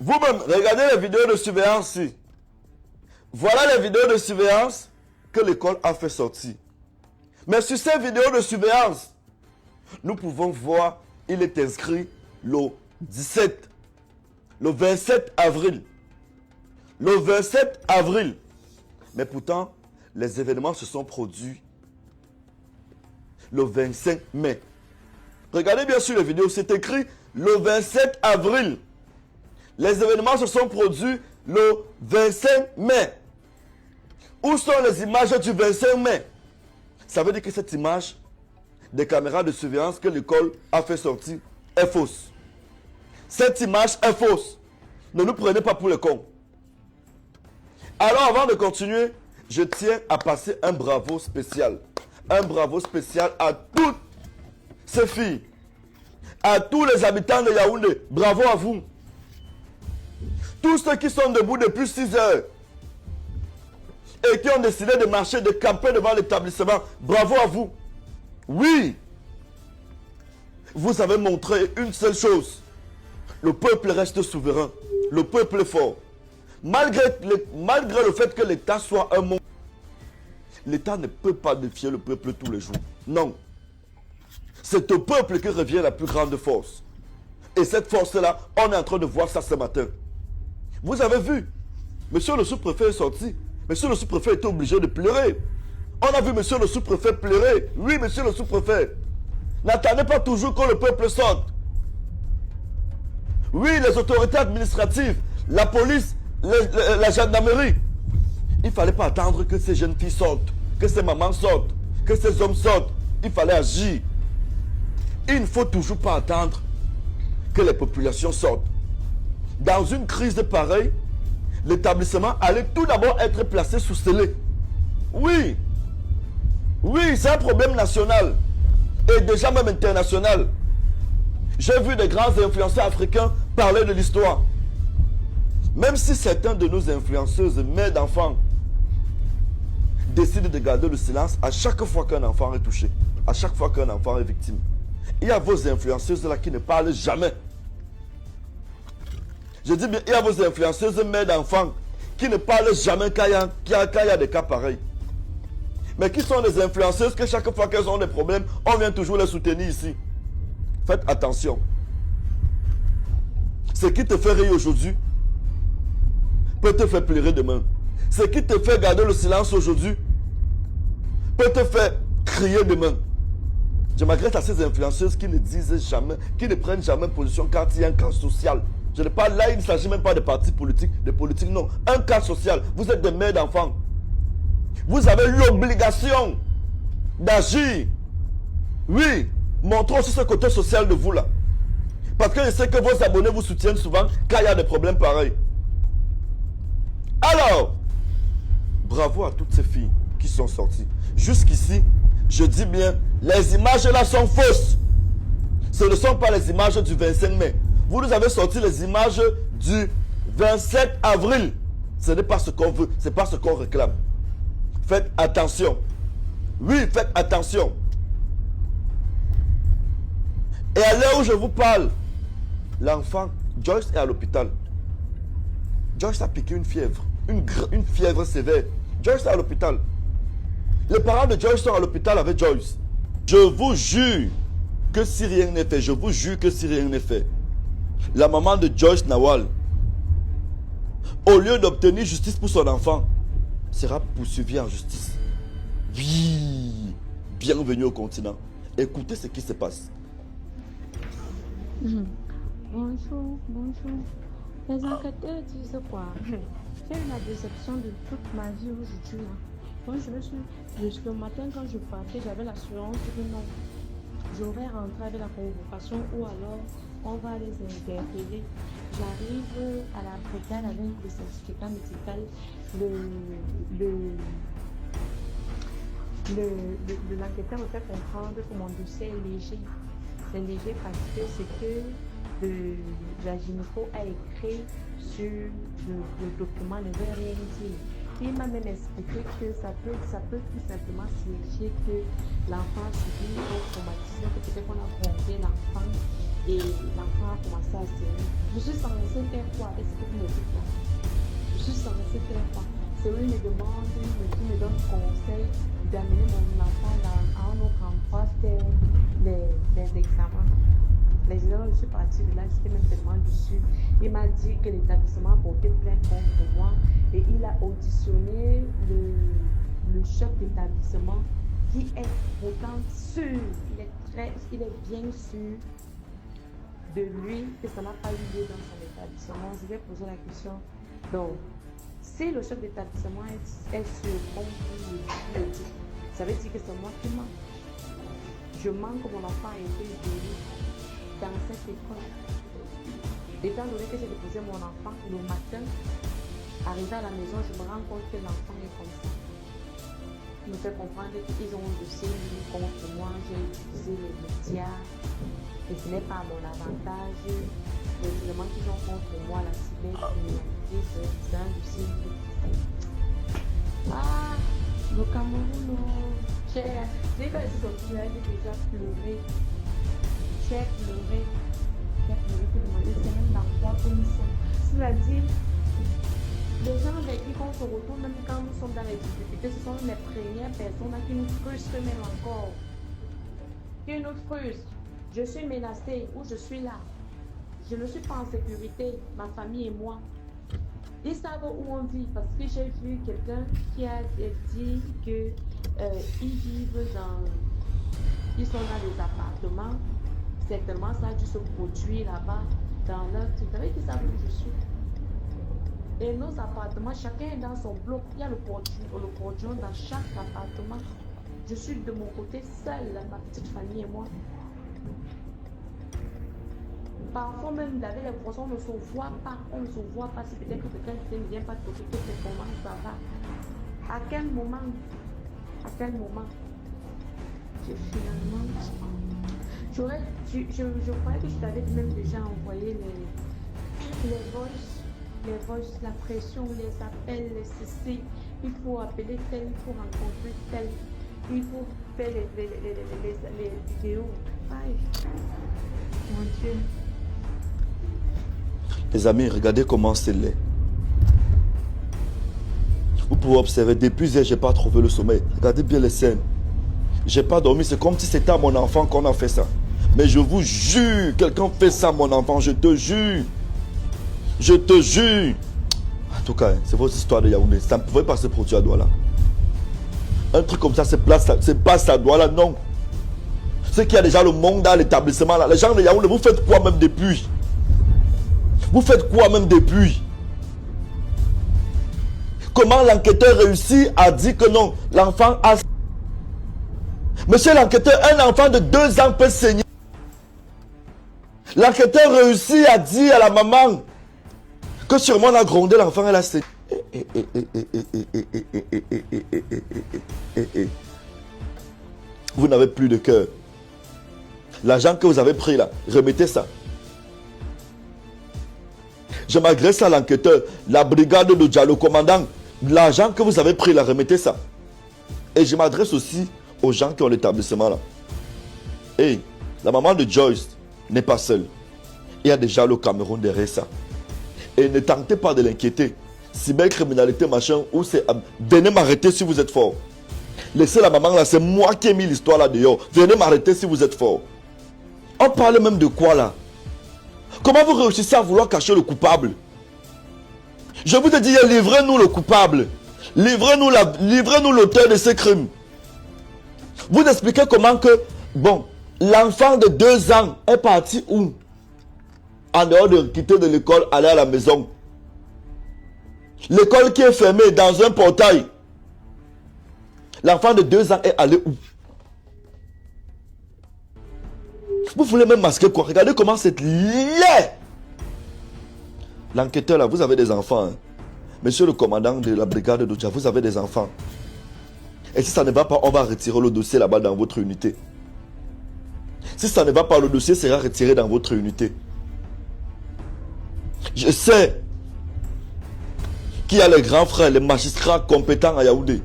Vous-même, regardez les vidéos de surveillance ici. Voilà les vidéos de surveillance que l'école a fait sortir. Mais sur ces vidéos de surveillance, nous pouvons voir, il est inscrit le 17, le 27 avril. Le 27 avril. Mais pourtant, les événements se sont produits le 25 mai. Regardez bien sur les vidéos, c'est écrit le 27 avril. Les événements se sont produits le 25 mai. Où sont les images du 25 mai? Ça veut dire que cette image des caméras de surveillance que l'école a fait sortir est fausse. Cette image est fausse. Ne nous prenez pas pour les cons. Alors avant de continuer, je tiens à passer un bravo spécial. Un bravo spécial à toutes ces filles. À tous les habitants de Yaoundé. Bravo à vous. Tous ceux qui sont debout depuis 6 heures et qui ont décidé de marcher, de camper devant l'établissement. Bravo à vous. Oui. Vous avez montré une seule chose. Le peuple reste souverain. Le peuple est fort. Malgré le fait que l'État soit un monde, l'État ne peut pas défier le peuple tous les jours. Non. C'est au peuple que revient la plus grande force. Et cette force-là, on est en train de voir ça ce matin. Vous avez vu, monsieur le sous-préfet est sorti. Monsieur le sous-préfet était obligé de pleurer. On a vu monsieur le sous-préfet pleurer. Oui, monsieur le sous-préfet. N'attendez pas toujours que le peuple sorte. Oui, les autorités administratives, la police, la gendarmerie. Il ne fallait pas attendre que ces jeunes filles sortent, que ces mamans sortent, que ces hommes sortent. Il fallait agir. Il ne faut toujours pas attendre que les populations sortent. Dans une crise pareille, l'établissement allait tout d'abord être placé sous scellé. Oui. Oui, c'est un problème national. Et déjà même international. J'ai vu des grands influenceurs africains parler de l'histoire. Même si certains de nos influenceuses, mères d'enfants, décident de garder le silence à chaque fois qu'un enfant est touché, à chaque fois qu'un enfant est victime. Il y a vos influenceuses là qui ne parlent jamais. Je dis bien, il y a vos influenceuses mères d'enfants qui ne parlent jamais quand il y a des cas pareils. Mais qui sont les influenceuses que chaque fois qu'elles ont des problèmes, on vient toujours les soutenir ici. Faites attention. Ce qui te fait rire aujourd'hui peut te faire pleurer demain. Ce qui te fait garder le silence aujourd'hui peut te faire crier demain. Je m'adresse à ces influenceuses qui ne disent jamais, qui ne prennent jamais position quand il y a un cas social. Je ne parle là, il ne s'agit même pas de partis politiques, de politique, non. Un cas social. Vous êtes des mères d'enfants. Vous avez l'obligation d'agir. Oui, montrons aussi ce côté social de vous là. Parce que je sais que vos abonnés vous soutiennent souvent quand il y a des problèmes pareils. Alors, bravo à toutes ces filles qui sont sorties. Jusqu'ici, je dis bien, les images là sont fausses. Ce ne sont pas les images du 25 mai. Vous nous avez sorti les images du 27 avril. Ce n'est pas ce qu'on veut, ce n'est pas ce qu'on réclame. Faites attention. Oui, faites attention. Et à l'heure où je vous parle, l'enfant, Joyce est à l'hôpital. Joyce a piqué une fièvre, une fièvre sévère. Joyce est à l'hôpital. Les parents de Joyce sont à l'hôpital avec Joyce. Je vous jure que si rien n'est fait, je vous jure que si rien n'est fait, la maman de Joyce Nawal, au lieu d'obtenir justice pour son enfant, sera poursuivie en justice. Oui, bienvenue au continent. Écoutez ce qui se passe. Bonjour, bonjour. Les enquêteurs disent quoi? J'ai eu la déception de toute ma vie aujourd'hui. Quand le matin quand je partais, j'avais l'assurance que non, j'aurais rentré avec la convocation ou alors on va les interpeller. J'arrive à la brigade avec le certificat médical, l'enquêteur me fait comprendre que mon dossier est léger. C'est léger parce que c'est que la gynéco a écrit sur le document, ne veut rien dire. Il m'a même expliqué que ça peut tout simplement signifier que l'enfant subit un traumatisme, que peut-être qu'on a trompé l'enfant Et l'enfant a commencé à saigner. Je suis censée faire quoi? Est-ce que vous me dites là? Je suis censée faire quoi? C'est lui me demande, il me donne conseil d'amener mon enfant à un autre endroit faire les examens. Les examens, je suis partie de là, j'étais même tellement dessus. Il m'a dit que l'établissement portait plainte contre moi et il a auditionné le chef d'établissement qui est pourtant sûr, il est bien sûr de lui que ça n'a pas eu lieu dans son établissement. Je vais poser la question. Donc, si le chef d'établissement est sûr, comme vous le dites, ça veut dire que c'est moi qui mens. Je mens que mon enfant a été élevé dans cette école. Étant donné que j'ai déposé mon enfant le matin, arrivé à la maison, je me rends compte que l'enfant est comme ça. Il me fait comprendre qu'ils ont un dossier contre moi, j'ai utilisé les médias et ce n'est pas à mon avantage. Les éléments qu'ils ont contre moi, la cybercriminalité, c'est un dossier. Ah, le Cameroun, j'ai sorti là, j'ai déjà pleuré. J'ai pleuré que demander, c'est même dans quoi que nous sommes. C'est-à-dire, les gens avec qui on se retrouve, même quand nous sommes dans les difficultés, ce sont les premières personnes qui nous frustrent même encore. Qui nous frustrent. Je suis menacée ou je suis là. Je ne suis pas en sécurité, ma famille et moi. Ils savent où on vit parce que j'ai vu quelqu'un qui a dit que ils sont dans des appartements. Certainement, ça a dû se produire là-bas dans leur truc. Vous savez qu'ils savent où je suis. Et nos appartements, chacun est dans son bloc. Il y a le portillon dans chaque appartement. Je suis de mon côté seule, ma petite famille et moi. Parfois même, avec les poissons, on ne se voit pas. On ne se voit pas. Si peut-être que quelqu'un ne vient pas toquer, c'est comment ça va. À quel moment finalement, je croyais que je t'avais même déjà envoyé les voices, la pression, les appels, les CC. Il faut appeler tel, il faut rencontrer tel, il faut faire les vidéos. Aïe, mon Dieu. Les amis, regardez comment c'est laid. Vous pouvez observer, depuis hier, je n'ai pas trouvé le sommeil. Regardez bien les scènes. Je n'ai pas dormi, c'est comme si c'était à mon enfant qu'on a fait ça. Mais je vous jure, quelqu'un fait ça à mon enfant, je te jure. Je te jure. En tout cas, c'est votre histoire de Yaoundé. Ça ne pouvait pas se produire à Douala. Un truc comme ça, c'est pas à Douala, non. C'est qu'il y a déjà le monde dans l'établissement là. Les gens de Yaoundé, vous faites quoi même depuis? Vous faites quoi même depuis? Comment l'enquêteur réussit à dire que non, l'enfant a... Monsieur l'enquêteur, un enfant de 2 ans peut saigner. L'enquêteur réussit à dire à la maman que sûrement on a grondé l'enfant, elle a saigné. Vous n'avez plus de cœur. L'argent que vous avez pris là, remettez ça. Je m'adresse à l'enquêteur, la brigade de Diallo, commandant, l'argent que vous avez pris là, remettez ça. Et je m'adresse aussi aux gens qui ont l'établissement là. Et la maman de Joyce n'est pas seule. Il y a déjà le Cameroun derrière ça. Et ne tentez pas de l'inquiéter. Cybercriminalité, machin, ou c'est... Venez m'arrêter si vous êtes fort. Laissez la maman là, c'est moi qui ai mis l'histoire là dehors. Venez m'arrêter si vous êtes fort. On parle même de quoi là? Comment vous réussissez à vouloir cacher le coupable? Je vous ai dit, livrez-nous le coupable. Livrez-nous l'auteur de ces crimes. Vous expliquez comment que, bon, l'enfant de 2 ans est parti où? En dehors de quitter de l'école, aller à la maison. L'école qui est fermée dans un portail. L'enfant de 2 ans est allé où? Vous voulez même masquer quoi? Regardez comment c'est laid. L'enquêteur là, vous avez des enfants. Hein? Monsieur le commandant de la brigade d'Ocha, vous avez des enfants. Et si ça ne va pas, on va retirer le dossier là-bas dans votre unité. Si ça ne va pas, le dossier sera retiré dans votre unité. Je sais qu'il y a les grands frères, les magistrats compétents à Yaoundé.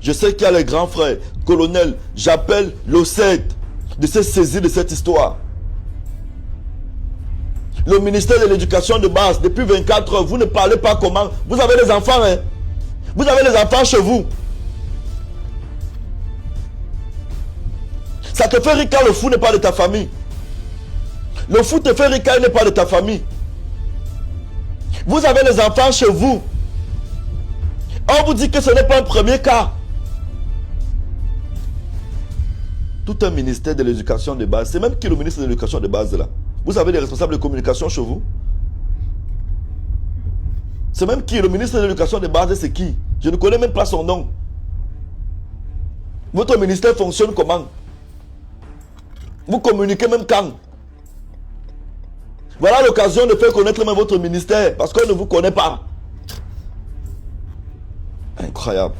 Je sais qu'il y a les grands frères, colonel, j'appelle l'OCED de se saisir de cette histoire. Le ministère de l'éducation de base, depuis 24 heures, vous ne parlez pas comment. Vous avez les enfants, hein. Vous avez les enfants chez vous. Ça te fait rire quand le fou n'est pas de ta famille. Le fou te fait rire quand il n'est pas de ta famille. Vous avez les enfants chez vous. On vous dit que ce n'est pas un premier cas. Tout un ministère de l'éducation de base. C'est même qui le ministre de l'éducation de base là? Vous avez des responsables de communication chez vous? C'est même qui le ministre de l'éducation de base? C'est qui? Je ne connais même pas son nom. Votre ministère fonctionne comment? Vous communiquez même quand? Voilà l'occasion de faire connaître même votre ministère parce qu'on ne vous connaît pas. Incroyable.